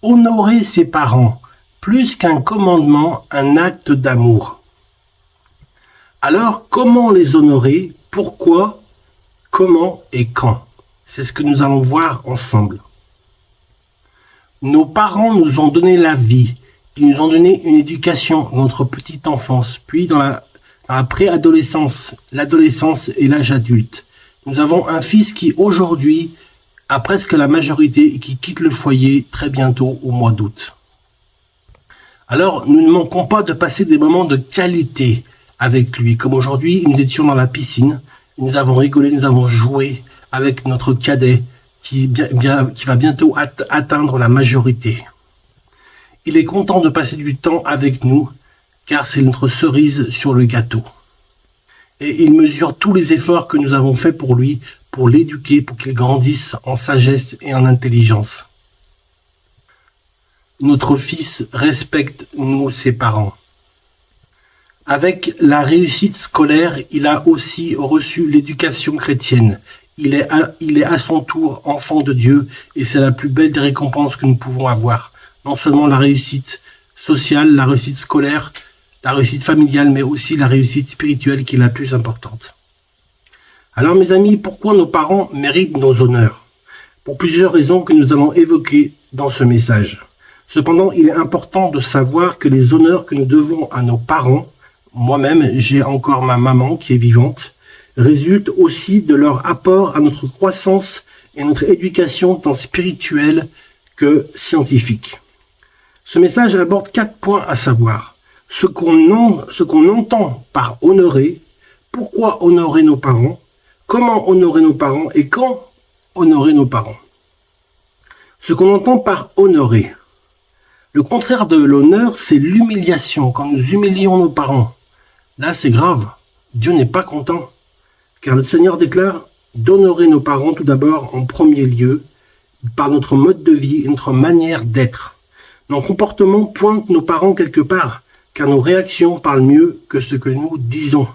Honorer ses parents, plus qu'un commandement, un acte d'amour. Alors, comment les honorer? Pourquoi? Comment et quand? C'est ce que nous allons voir ensemble. Nos parents nous ont donné la vie, ils nous ont donné une éducation dans notre petite enfance, puis dans la préadolescence, l'adolescence et l'âge adulte. Nous avons un fils qui aujourd'hui a presque la majorité et qui quitte le foyer très bientôt au mois d'août. Alors, nous ne manquons pas de passer des moments de qualité avec lui. Comme aujourd'hui, nous étions dans la piscine, nous avons rigolé, nous avons joué avec notre cadet qui va bientôt atteindre la majorité. Il est content de passer du temps avec nous, car c'est notre cerise sur le gâteau. Et il mesure tous les efforts que nous avons faits pour lui, pour l'éduquer, pour qu'il grandisse en sagesse et en intelligence. Notre fils respecte, nous, ses parents. Avec la réussite scolaire, il a aussi reçu l'éducation chrétienne. Il est à son tour enfant de Dieu et c'est la plus belle des récompenses que nous pouvons avoir. Non seulement la réussite sociale, la réussite scolaire, la réussite familiale, mais aussi la réussite spirituelle qui est la plus importante. Alors mes amis, pourquoi nos parents méritent nos honneurs? Pour plusieurs raisons que nous allons évoquer dans ce message. Cependant, il est important de savoir que les honneurs que nous devons à nos parents, moi-même j'ai encore ma maman qui est vivante, résultent aussi de leur apport à notre croissance et à notre éducation tant spirituelle que scientifique. Ce message aborde 4 points à savoir. Ce qu'on entend par honorer, pourquoi honorer nos parents, comment honorer nos parents et quand honorer nos parents. Ce qu'on entend par honorer. Le contraire de l'honneur, c'est l'humiliation, quand nous humilions nos parents. Là, c'est grave. Dieu n'est pas content. Car le Seigneur déclare d'honorer nos parents tout d'abord en premier lieu, par notre mode de vie et notre manière d'être. Nos comportements pointent nos parents quelque part, car nos réactions parlent mieux que ce que nous disons,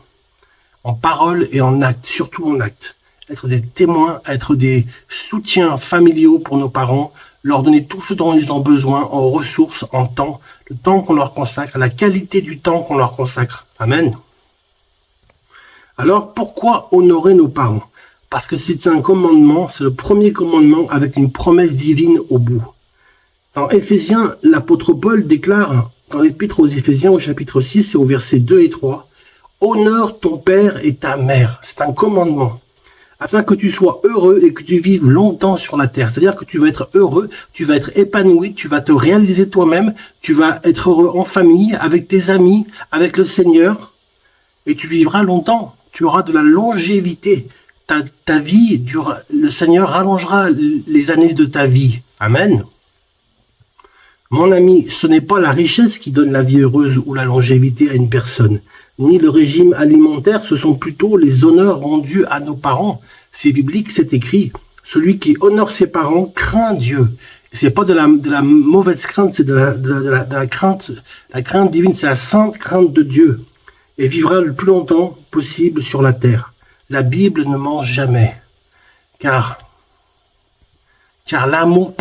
en parole et en acte, surtout en acte. Être des témoins, être des soutiens familiaux pour nos parents, leur donner tout ce dont ils ont besoin en ressources, en temps, le temps qu'on leur consacre, la qualité du temps qu'on leur consacre. Amen. Alors, pourquoi honorer nos parents? Parce que c'est un commandement, c'est le premier commandement avec une promesse divine au bout. Dans Éphésiens, l'apôtre Paul déclare dans l'épître aux Éphésiens au chapitre 6 et au verset 2 et 3, « Honore ton père et ta mère ». C'est un commandement, afin que tu sois heureux et que tu vives longtemps sur la terre. C'est-à-dire que tu vas être heureux, tu vas être épanoui, tu vas te réaliser toi-même, tu vas être heureux en famille, avec tes amis, avec le Seigneur, et tu vivras longtemps. Tu auras de la longévité. Ta vie, le Seigneur rallongera les années de ta vie. Amen. Mon ami, ce n'est pas la richesse qui donne la vie heureuse ou la longévité à une personne, ni le régime alimentaire, ce sont plutôt les honneurs rendus à nos parents. C'est biblique, c'est écrit. Celui qui honore ses parents craint Dieu. C'est pas de la mauvaise crainte, c'est de la crainte. La crainte divine, c'est la sainte crainte de Dieu. Et vivra le plus longtemps possible sur la terre. La Bible ne ment jamais. Car l'amour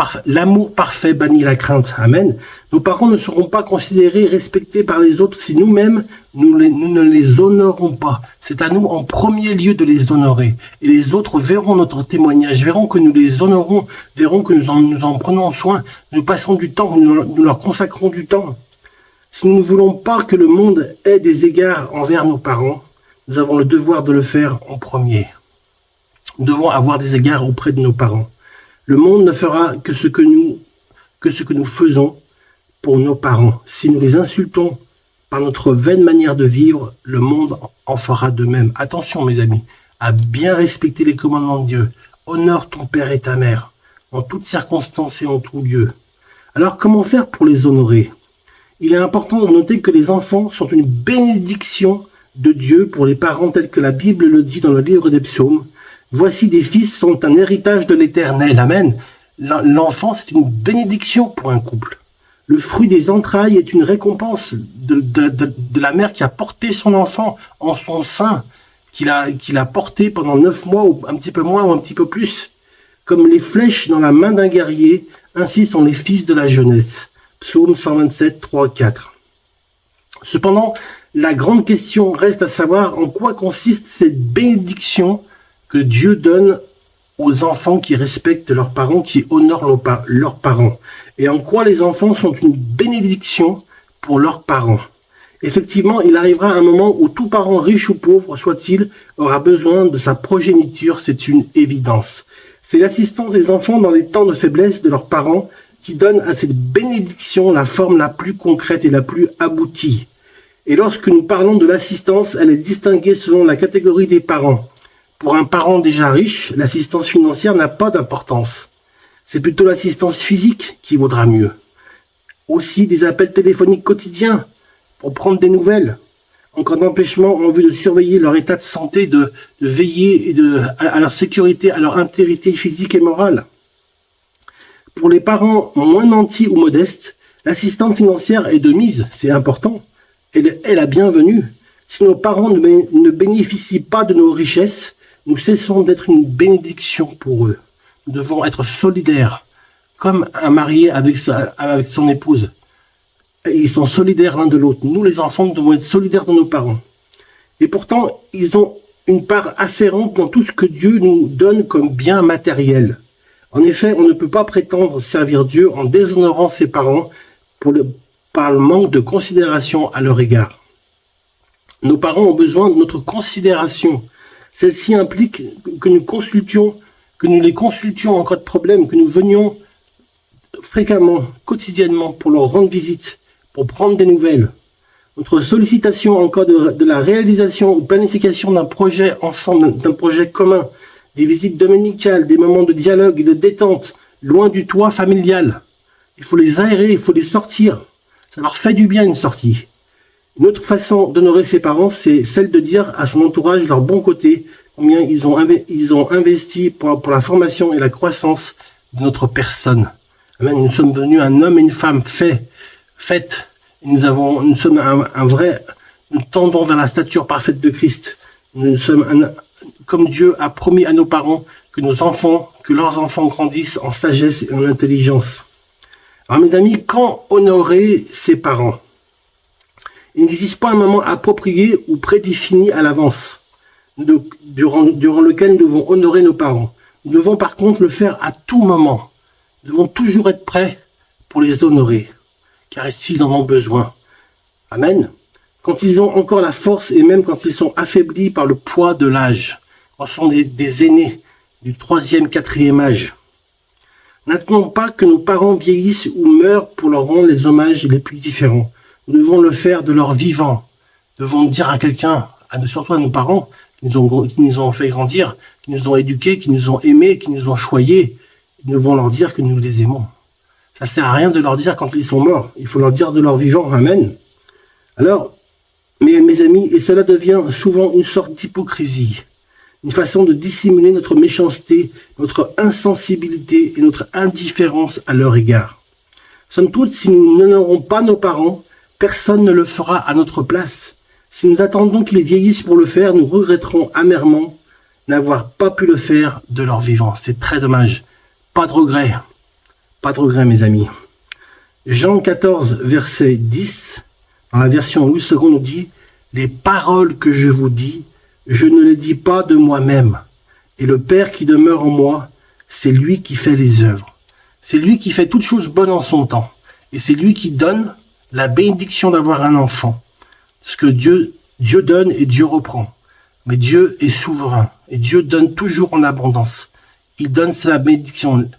parfait bannit la crainte. Amen. Nos parents ne seront pas considérés, respectés par les autres si nous-mêmes, nous ne les honorons pas. C'est à nous en premier lieu de les honorer. Et les autres verront notre témoignage, verront que nous les honorons, verront que nous en prenons soin, nous passons du temps, nous leur consacrons du temps. Si nous ne voulons pas que le monde ait des égards envers nos parents, nous avons le devoir de le faire en premier. Nous devons avoir des égards auprès de nos parents. Le monde ne fera que ce que nous faisons pour nos parents. Si nous les insultons par notre vaine manière de vivre, le monde en fera de même. Attention mes amis, à bien respecter les commandements de Dieu. Honore ton père et ta mère, en toutes circonstances et en tout lieu. Alors comment faire pour les honorer? Il est important de noter que les enfants sont une bénédiction de Dieu pour les parents tels que la Bible le dit dans le livre des psaumes. Voici des fils sont un héritage de l'Éternel. Amen. L'enfant, c'est une bénédiction pour un couple. Le fruit des entrailles est une récompense de la mère qui a porté son enfant en son sein, qu'il a porté pendant 9 mois, ou un petit peu moins, ou un petit peu plus. Comme les flèches dans la main d'un guerrier, Ainsi sont les fils de la jeunesse. Psaume 127, 3, 4. Cependant, la grande question reste à savoir en quoi consiste cette bénédiction que Dieu donne aux enfants qui respectent leurs parents, qui honorent leurs parents. Et en quoi les enfants sont une bénédiction pour leurs parents. Effectivement, il arrivera un moment où tout parent, riche ou pauvre soit-il, aura besoin de sa progéniture, c'est une évidence. C'est l'assistance des enfants dans les temps de faiblesse de leurs parents qui donne à cette bénédiction la forme la plus concrète et la plus aboutie. Et lorsque nous parlons de l'assistance, elle est distinguée selon la catégorie des parents. Pour un parent déjà riche, l'assistance financière n'a pas d'importance. C'est plutôt l'assistance physique qui vaudra mieux. Aussi des appels téléphoniques quotidiens pour prendre des nouvelles, en cas d'empêchement en vue de surveiller leur état de santé, de veiller à leur sécurité, à leur intégrité physique et morale. Pour les parents moins nantis ou modestes, l'assistance financière est de mise, c'est important. Elle est la bienvenue. Si nos parents ne bénéficient pas de nos richesses, nous cessons d'être une bénédiction pour eux. Nous devons être solidaires, comme un marié avec son épouse. Ils sont solidaires l'un de l'autre. Nous, les enfants, nous devons être solidaires de nos parents. Et pourtant, ils ont une part afférente dans tout ce que Dieu nous donne comme bien matériel. En effet, on ne peut pas prétendre servir Dieu en déshonorant ses parents par le manque de considération à leur égard. Nos parents ont besoin de notre considération. Celle-ci implique que nous les consultions en cas de problème, que nous venions fréquemment, quotidiennement pour leur rendre visite, pour prendre des nouvelles. Notre sollicitation en cas de la réalisation ou planification d'un projet ensemble, d'un projet commun, des visites dominicales, des moments de dialogue et de détente, loin du toit familial. Il faut les aérer, il faut les sortir. Ça leur fait du bien une sortie. Une autre façon d'honorer ses parents, c'est celle de dire à son entourage leur bon côté, combien ils ont investi pour la formation et la croissance de notre personne. Amen. Nous sommes devenus un homme et une femme faite. Nous sommes nous tendons vers la stature parfaite de Christ. Nous sommes comme Dieu a promis à nos parents que leurs enfants grandissent en sagesse et en intelligence. Alors mes amis, quand honorer ses parents? Il n'existe pas un moment approprié ou prédéfini à l'avance durant lequel nous devons honorer nos parents. Nous devons par contre le faire à tout moment. Nous devons toujours être prêts pour les honorer, car s'ils en ont besoin. Amen. Quand ils ont encore la force et même quand ils sont affaiblis par le poids de l'âge, quand ce sont des aînés du 3e, 4e âge. N'attendons pas que nos parents vieillissent ou meurent pour leur rendre les hommages les plus différents. Nous devons le faire de leur vivant. Nous devons dire à quelqu'un, surtout à nos parents, qui nous ont fait grandir, qui nous ont éduqués, qui nous ont aimés, qui nous ont choyés. Nous devons leur dire que nous les aimons. Ça sert à rien de leur dire quand ils sont morts. Il faut leur dire de leur vivant. Amen. Alors, mes amis, et cela devient souvent une sorte d'hypocrisie. Une façon de dissimuler notre méchanceté, notre insensibilité et notre indifférence à leur égard. Somme toute, si nous n'honorons pas nos parents, personne ne le fera à notre place. Si nous attendons qu'ils vieillissent pour le faire, nous regretterons amèrement n'avoir pas pu le faire de leur vivant. C'est très dommage. Pas de regret. Pas de regret, mes amis. Jean 14, verset 10, dans la version Louis II, nous dit « Les paroles que je vous dis, je ne les dis pas de moi-même. Et le Père qui demeure en moi, c'est lui qui fait les œuvres. C'est lui qui fait toutes choses bonnes en son temps. Et c'est lui qui donne la bénédiction d'avoir un enfant. Parce que Dieu donne et Dieu reprend. Mais Dieu est souverain. Et Dieu donne toujours en abondance. Il donne sa bénédiction.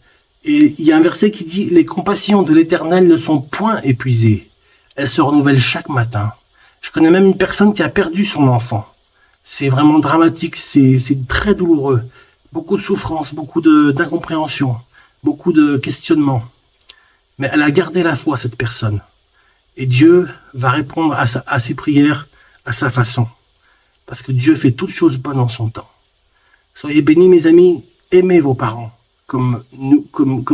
Et il y a un verset qui dit « Les compassions de l'Éternel ne sont point épuisées. Elles se renouvellent chaque matin. » Je connais même une personne qui a perdu son enfant. C'est vraiment dramatique, c'est très douloureux. Beaucoup de souffrance, beaucoup d'incompréhension, beaucoup de questionnements. Mais elle a gardé la foi, cette personne. Et Dieu va répondre à ses prières à sa façon. Parce que Dieu fait toutes choses bonnes en son temps. Soyez bénis, mes amis, aimez vos parents, comme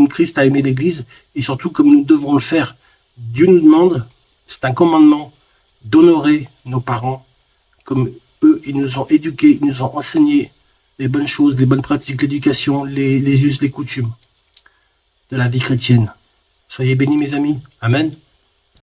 Christ a aimé l'Église, et surtout comme nous devons le faire. Dieu nous demande, c'est un commandement, d'honorer nos parents, comme eux, ils nous ont éduqués, ils nous ont enseigné les bonnes choses, les bonnes pratiques, l'éducation, les us, les coutumes. de la vie chrétienne. Soyez bénis mes amis. Amen.